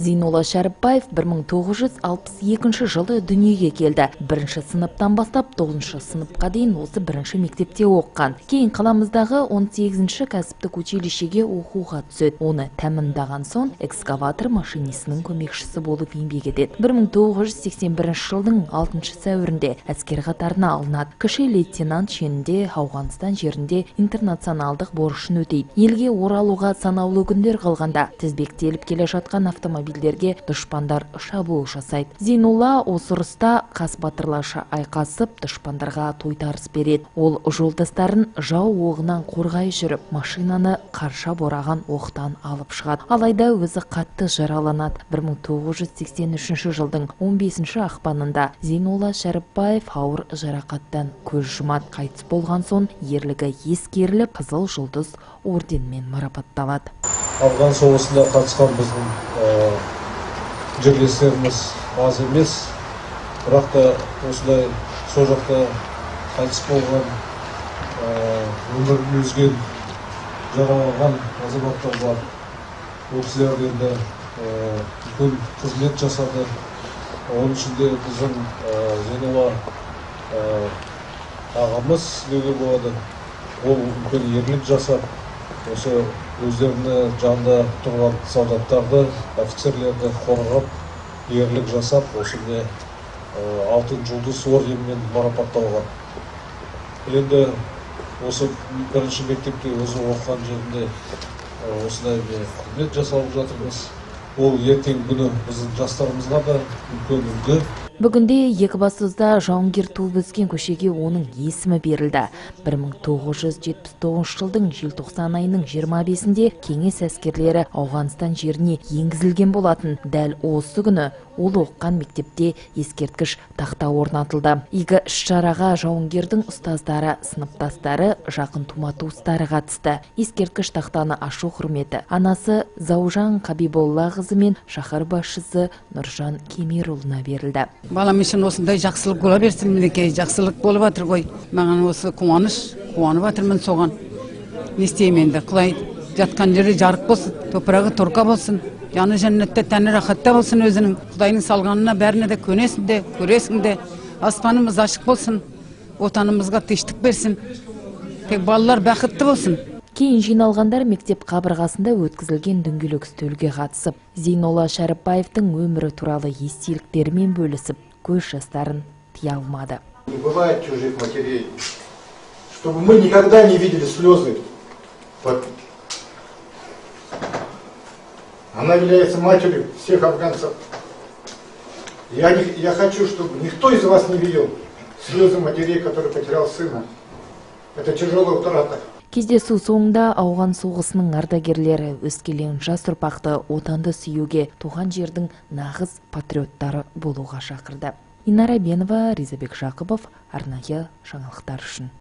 Зейнолла Шәріпбаев 1962 жылы дүниеге келді. Бірінші сыныптан бастап 9 сыныпқа дейін осы бірінші мектепте оққан. Кейін қаламыздағы 18-ші кәсіптік училищеге оқуға түседі. Оны тәмамдаған соң экскаватор машинисінің көмекшісі болып еңбек етеді. 1981 жылдың 6 сәуірінде әскер қатарына алынады. Кіші лейтенант шенінде Ауғанстан жерінде интернационалдық борышын өтейді. Елге оралуға санаулы күндер қалғанда тізбектеліп келе жатқан автомобильдерге дұшпандар шабуыл жасайды. Зейнолла осы ұрыста қас батырларша айқасып, дұшпандарға тойтарыс береді. Ол жолдастарын жау оғынан қорғай жүріп, машинаны қарша бораған оқтан алып шығады. Алайда өзі қатты жараланады. 1983 жылдың 15 ақпанында Зейнолла Шәріпбаев ауыр жарақаттан көз жұмады. Қайтыс болған соң ерлігі ескеріліп, Қызыл жұлдыз орденімен марапатталады. Афган соғысында қатысқан біздің жерлестеріміз аз емес, бірақ та осылай сол жақта қайтыс болған, өмірін үзген, жараланған азаматтар бар. Ол кісілер енді үлкен қызмет жасады. Оның ішінде біздің Зейнолла ағамыз деуге болады. Ол үлкен ерлік жасап, осы өздеріне жанында тұрған солдаттарды, офицерлерді қорғап, ерлік жасап, осыны алтын жұлдыз орденімен марапатталған. Енді осы бірінші мектепте өзі оқыған жерінде осындай қызмет жасалып жатырмыз. Ол ертеңгі күні біздің жастарымызға да үлкен үлгі. Бүгінде Екібастұзда жауынгер туып өскен көшеге оның есімі берілді. 1979 жылдың желтоқсан айының 25-інде кеңес әскерлері Ауғанстан жеріне енгізілген болатын. Дәл осы күні ол оққан мектепте ескерткіш тақта орнатылды. Игі іс-шараға жауынгердің ұстаздары, сыныптастары, жақын тума-туыстары қатысты. Ескерткіш тақтаны ашу құрметі анасы Заужан Қабиболла қызы мен шаһар басшысы Нұржан Кемерұлына берілді. Балам үшін осындай жақсылық бола берсін, мінекей жақсылық болып жатыр ғой. Маған осы қуанып жатырмын соған. Не істеймін енді? Құдай жатқан жері жарық болсын, топырағы торқа болсын, жаны жәннетте, тәні рахатта болсын өзінің. Құдайның салғанына бәріне де көнесің де, көресің де. Аспанымыз ашық болсын, отанымызға тыныштық берсін. Тек балалар бақытты болсын. Кейін жиналғандар мектеп қабырғасында өткізілген дөңгелек үстелге қатысып, Зейнолла Шәріпбаевтың өмірі туралы естеліктерімен бөлісіп, көз жастарын тия алмады. Не бывает чужих матерей, чтобы мы никогда не видели слезы. Она является матерью всех афганцев. Я хочу, чтобы никто из вас не видел слезы матерей, который потерял сына. Это тяжелая утрата. Кездесу соңында ауған соғысының ардагерлері өскелең жас ұрпақты отанды сүюге, туған жердің нағыз патриоттары болуға шақырды. Инара Бенова, Ризабек Жақыбов, арнайы жаңалықтар үшін.